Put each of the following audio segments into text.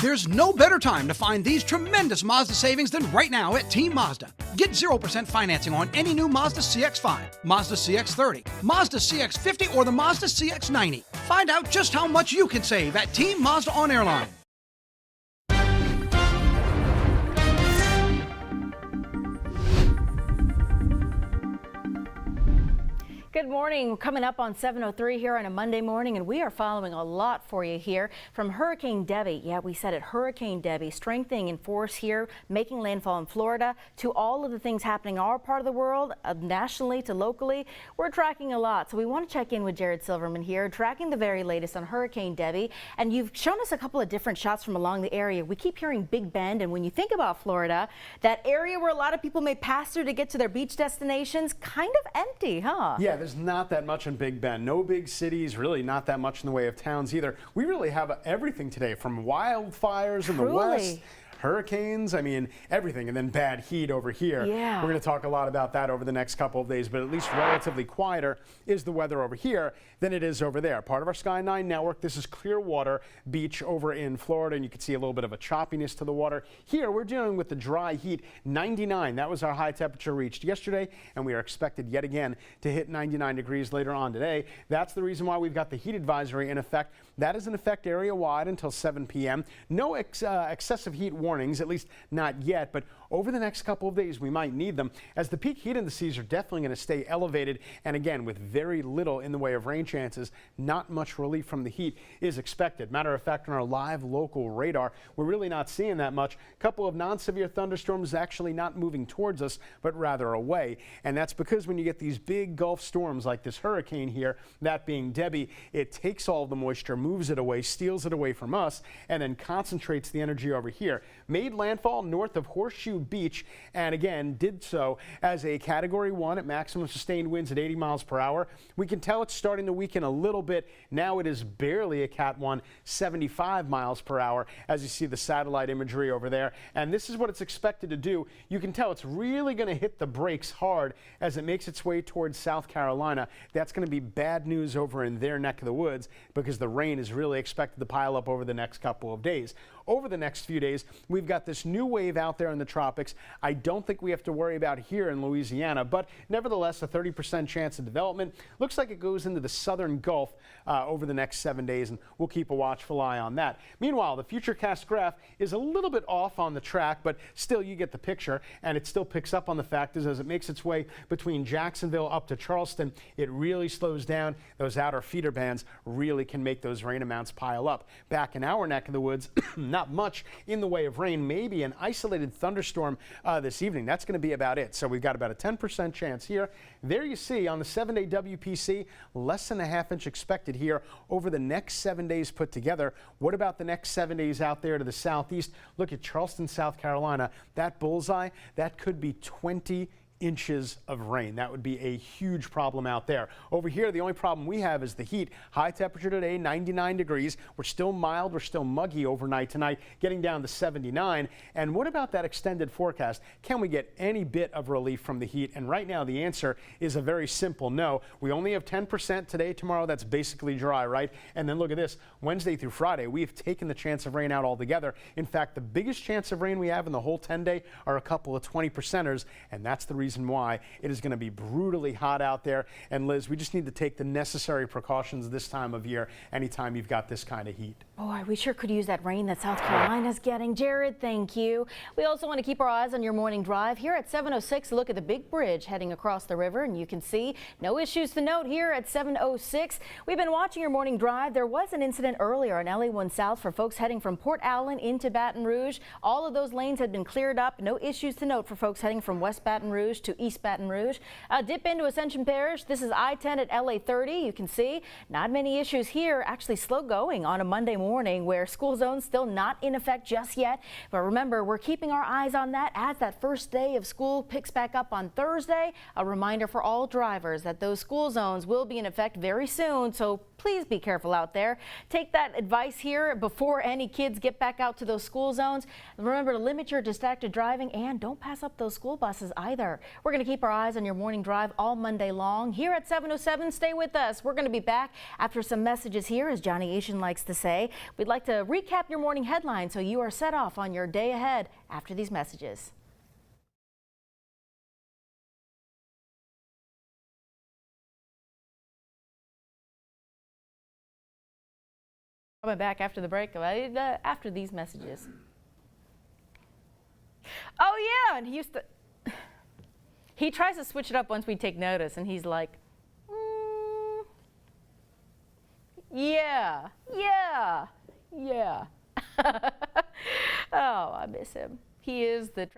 There's no better time to find these tremendous Mazda savings than right now at Team Mazda. Get 0% financing on any new Mazda CX-5, Mazda CX-30, Mazda CX-50, or the Mazda CX-90. Find out just how much you can save at Team Mazda on Airline. Good morning. We're coming up on 7:03 here on a Monday morning, and we are following a lot for you here from Hurricane Debby. Yeah, we said it, Hurricane Debby, strengthening in force here, making landfall in Florida, to all of the things happening in our part of the world, nationally to locally. We're tracking a lot, so we want to check in with Jared Silverman here, tracking the very latest on Hurricane Debby. And you've shown us a couple of different shots from along the area. We keep hearing Big Bend, and when you think about Florida, that area where a lot of people may pass through to get to their beach destinations, kind of empty, huh? Yeah, there's not that much in Big Bend. No big cities, really not that much in the way of towns either. We really have everything today, from wildfires in the west, hurricanes, I mean, everything, and then bad heat over here. Yeah. We're going to talk a lot about that over the next couple of days, but at least relatively quieter is the weather over here than it is over there. Part of our Sky 9 network, this is Clearwater Beach over in Florida, and you can see a little bit of a choppiness to the water. Here, we're dealing with the dry heat, 99. That was our high temperature reached yesterday, and we are expected yet again to hit 99 degrees later on today. That's the reason why we've got the heat advisory in effect. That is in effect area-wide until 7 p.m. No excessive heat warnings, at least not yet, but over the next couple of days we might need them, as the peak heat indices are definitely going to stay elevated, and again with very little in the way of rain chances. Not much relief from the heat is expected. Matter of fact, on our live local radar, we're really not seeing that much. A couple of non-severe thunderstorms actually not moving towards us, but rather away, and that's because when you get these big Gulf storms like this hurricane here, that being Debby, it takes all the moisture, moves it away, steals it away from us, and then concentrates the energy over here. Made landfall north of Horseshoe Beach, and again did so as a Category 1 at maximum sustained winds at 80 miles per hour. We can tell it's starting the weekend a little bit. Now it is barely a Cat 1, 75 miles per hour, as you see the satellite imagery over there. And this is what it's expected to do. You can tell it's really going to hit the brakes hard as it makes its way towards South Carolina. That's going to be bad news over in their neck of the woods, because the rain is really expected to pile up over the next couple of days. Over the next few days, we've got this new wave out there in the tropics. I don't think we have to worry about here in Louisiana, but nevertheless, a 30% chance of development. Looks like it goes into the southern Gulf over the next 7 days, and we'll keep a watchful eye on that. Meanwhile, the Futurecast graph is a little bit off on the track, but still you get the picture, and it still picks up on the fact is as it makes its way between Jacksonville up to Charleston, it really slows down. Those outer feeder bands really can make those rain amounts pile up. Back in our neck of the woods, not much in the way of rain, maybe an isolated thunderstorm this evening. That's going to be about it. So we've got about a 10% chance here. There you see on the 7-day WPC, less than a half-inch expected here over the next 7 days put together. What about the next 7 days out there to the southeast? Look at Charleston, South Carolina. That bullseye, that could be 20 inches of rain. That would be a huge problem out there. Over here, the only problem we have is the heat. High temperature today, 99 degrees. We're still mild. We're still muggy overnight tonight, getting down to 79. And what about that extended forecast? Can we get any bit of relief from the heat? And right now, the answer is a very simple no. We only have 10% today. Tomorrow, that's basically dry, right? And then look at this. Wednesday through Friday, we've taken the chance of rain out altogether. In fact, the biggest chance of rain we have in the whole 10-day are a couple of 20%ers, and that's the reason why it is going to be brutally hot out there. And Liz, we just need to take the necessary precautions this time of year anytime you've got this kind of heat. Boy, we sure could use that rain that South Carolina's getting. Jared, thank you. We also want to keep our eyes on your morning drive. Here at 7:06, look at the big bridge heading across the river, and you can see no issues to note here at 7:06. We've been watching your morning drive. There was an incident earlier on LA1 South for folks heading from Port Allen into Baton Rouge. All of those lanes had been cleared up. No issues to note for folks heading from West Baton Rouge to East Baton Rouge. Dip into Ascension Parish. This is I-10 at LA30. You can see not many issues here. Actually slow going on a Monday morning where school zones still not in effect just yet. But remember, we're keeping our eyes on that as that first day of school picks back up on Thursday. A reminder for all drivers that those school zones will be in effect very soon. So please be careful out there. Take that advice here before any kids get back out to those school zones. Remember to limit your distracted driving and don't pass up those school buses either. We're going to keep our eyes on your morning drive all Monday long. Here at 7:07, stay with us. We're going to be back after some messages here, as Johnny Asian likes to say. We'd like to recap your morning headlines so you are set off on your day ahead after these messages. Coming back after the break, after these messages. Oh yeah, and he tries to switch it up once we take notice, and he's like, yeah. Oh, I miss him. He is the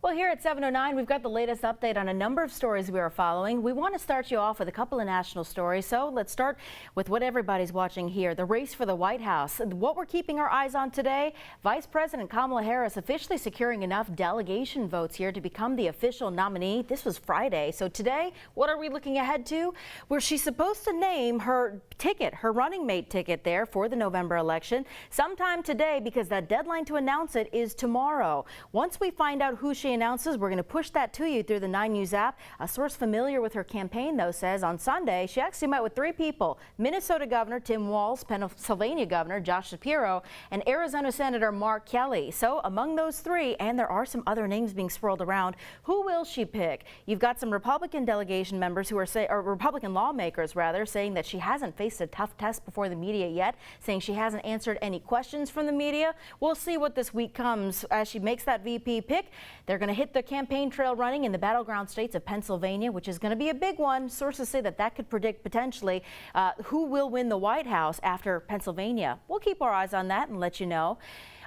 Well, here at 7:09, we've got the latest update on a number of stories we are following. We want to start you off with a couple of national stories, so let's start with what everybody's watching here, the race for the White House. What we're keeping our eyes on today, Vice President Kamala Harris officially securing enough delegation votes here to become the official nominee. This was Friday, so today, what are we looking ahead to? Where she's supposed to name her ticket, her running mate ticket there for the November election sometime today, because that deadline to announce it is tomorrow. Once we find out who she announces, we're going to push that to you through the 9 News app. A source familiar with her campaign, though, says on Sunday she actually met with 3 people: Minnesota Governor Tim Walz, Pennsylvania Governor Josh Shapiro, and Arizona Senator Mark Kelly. So among those 3, and there are some other names being swirled around, who will she pick? You've got some Republican delegation members who are Republican lawmakers rather, saying that she hasn't faced a tough test before the media yet, saying she hasn't answered any questions from the media. We'll see what this week comes as she makes that VP pick. They're going to hit the campaign trail running in the battleground states of Pennsylvania, which is going to be a big one. Sources say that could predict potentially who will win the White House after Pennsylvania. We'll keep our eyes on that and let you know.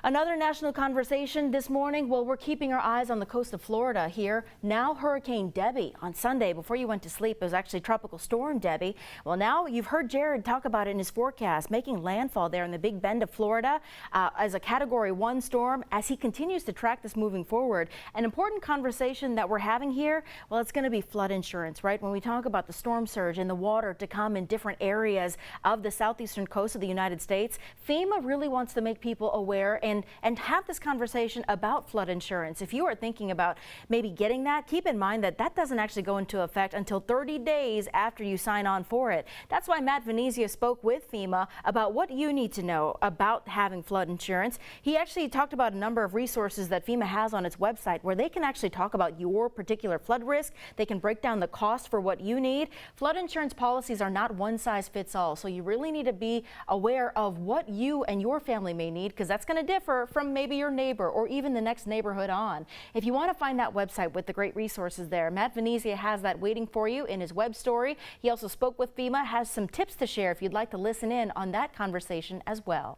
Another national conversation this morning, well, we're keeping our eyes on the coast of Florida here. Now Hurricane Debby. On Sunday, before you went to sleep, it was actually Tropical Storm Debby. Well, now you've heard Jared talk about it in his forecast, making landfall there in the Big Bend of Florida as a Category 1 storm as he continues to track this moving forward. An important conversation that we're having here, well, it's going to be flood insurance, right? When we talk about the storm surge and the water to come in different areas of the southeastern coast of the United States, FEMA really wants to make people aware and have this conversation about flood insurance. If you are thinking about maybe getting that, keep in mind that that doesn't actually go into effect until 30 days after you sign on for it. That's why Matt Venezia spoke with FEMA about what you need to know about having flood insurance. He actually talked about a number of resources that FEMA has on its website where they can actually talk about your particular flood risk. They can break down the cost for what you need. Flood insurance policies are not one size fits all, so you really need to be aware of what you and your family may need, because that's going to differ from maybe your neighbor or even the next neighborhood on. If you want to find that website with the great resources there, Matt Venezia has that waiting for you in his web story. He also spoke with FEMA, has some tips to share if you'd like to listen in on that conversation as well.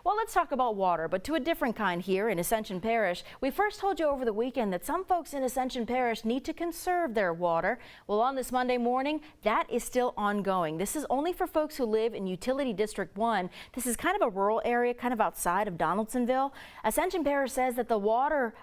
Well, let's talk about water, but to a different kind here in Ascension Parish. We first told you over the weekend that some folks in Ascension Parish need to conserve their water. Well, on this Monday morning, that is still ongoing. This is only for folks who live in Utility District 1. This is kind of a rural area, kind of outside of Donaldsonville. Ascension Parish says that the water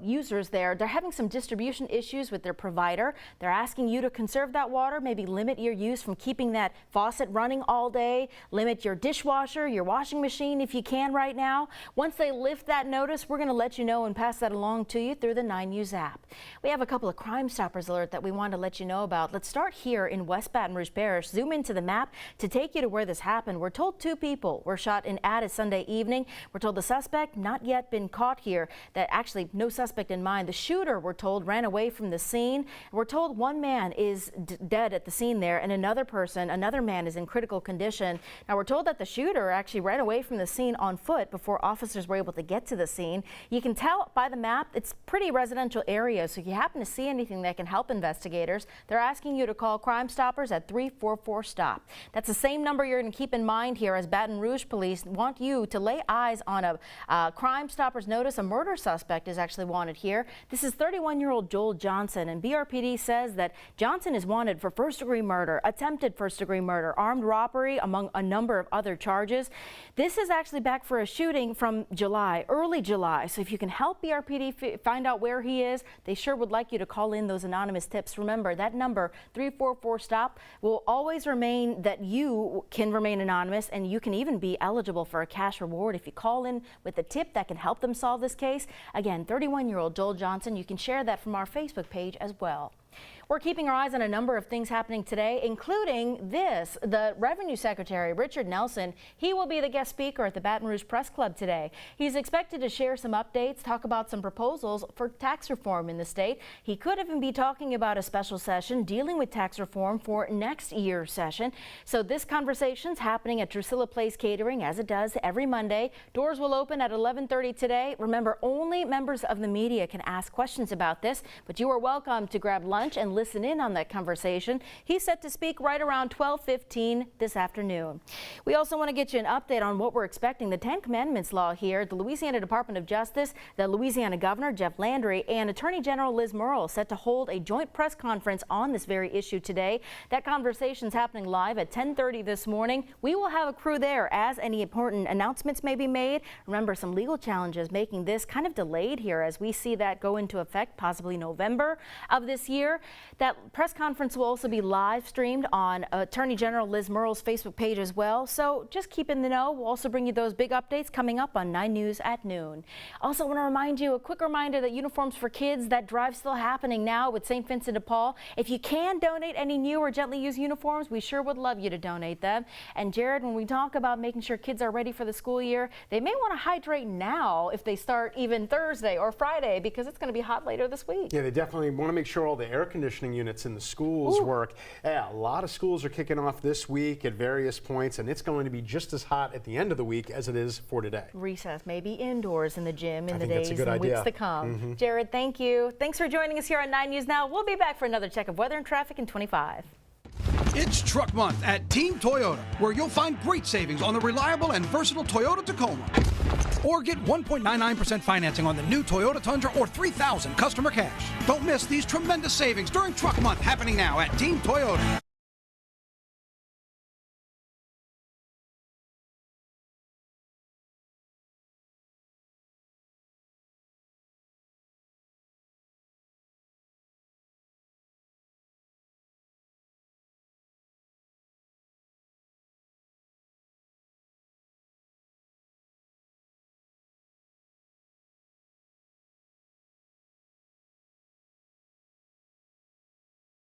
users there, they're having some distribution issues with their provider. They're asking you to conserve that water, maybe limit your use from keeping that faucet running all day, limit your dishwasher, your washing machine if you can right now. Once they lift that notice, we're going to let you know and pass that along to you through the 9 News app. We have a couple of Crime Stoppers alert that we want to let you know about. Let's start here in West Baton Rouge Parish. Zoom into the map to take you to where this happened. We're told 2 people were shot in Addis Sunday evening. We're told the suspect not yet been caught here. That actually no suspect in mind. The shooter, we're told, ran away from the scene. We're told 1 man is dead at the scene there, and another man is in critical condition. Now we're told that the shooter actually ran away away from the scene on foot before officers were able to get to the scene. You can tell by the map it's pretty residential area, so if you happen to see anything that can help investigators, they're asking you to call Crime Stoppers at 344-STOP. That's the same number you're going to keep in mind here, as Baton Rouge police want you to lay eyes on a Crime Stoppers notice. A murder suspect is actually wanted here. This is 31-year-old Joel Johnson, and BRPD says that Johnson is wanted for first-degree murder, attempted first-degree murder, armed robbery, among a number of other charges. This is actually back for a shooting from July, early July. So if you can help BRPD find out where he is, they sure would like you to call in those anonymous tips. Remember, that number, 344-STOP, will always remain that you can remain anonymous, and you can even be eligible for a cash reward if you call in with a tip that can help them solve this case. Again, 31-year-old Joel Johnson. You can share that from our Facebook page as well. We're keeping our eyes on a number of things happening today, including this. The Revenue Secretary, Richard Nelson, he will be the guest speaker at the Baton Rouge Press Club today. He's expected to share some updates, talk about some proposals for tax reform in the state. He could even be talking about a special session dealing with tax reform for next year's session. So this conversation's happening at Drusilla Place Catering, as it does every Monday. Doors will open at 11:30 today. Remember, only members of the media can ask questions about this, but you are welcome to grab lunch and listen in on that conversation. He's set to speak right around 12:15 this afternoon. We also want to get you an update on what we're expecting. The 10 Commandments law here, the Louisiana Department of Justice, the Louisiana Governor Jeff Landry, and Attorney General Liz Murrill set to hold a joint press conference on this very issue today. That conversation is happening live at 10:30 this morning. We will have a crew there as any important announcements may be made. Remember, some legal challenges making this kind of delayed here as we see that go into effect possibly November of this year. That press conference will also be live streamed on Attorney General Liz Murrill's Facebook page as well. So just keep in the know. We'll also bring you those big updates coming up on 9 News at noon. Also want to remind you, a quick reminder that Uniforms for Kids, that drive still happening now with St. Vincent de Paul. If you can donate any new or gently used uniforms, we sure would love you to donate them. And Jared, when we talk about making sure kids are ready for the school year, they may want to hydrate now if they start even Thursday or Friday, because it's going to be hot later this week. Yeah, they definitely want to make sure all the air conditioning units in the schools work. Yeah, a lot of schools are kicking off this week at various points, and it's going to be just as hot at the end of the week as it is for today. Recess, maybe indoors in the gym in the that's days a good and idea. weeks to come. Jared, thank you. Thanks for joining us here on 9 News Now. We'll be back for another check of weather and traffic in 25. It's Truck Month at Team Toyota, where you'll find great savings on the reliable and versatile Toyota Tacoma. Or get 1.99% financing on the new Toyota Tundra or $3,000 customer cash. Don't miss these tremendous savings during Truck Month, happening now at Team Toyota.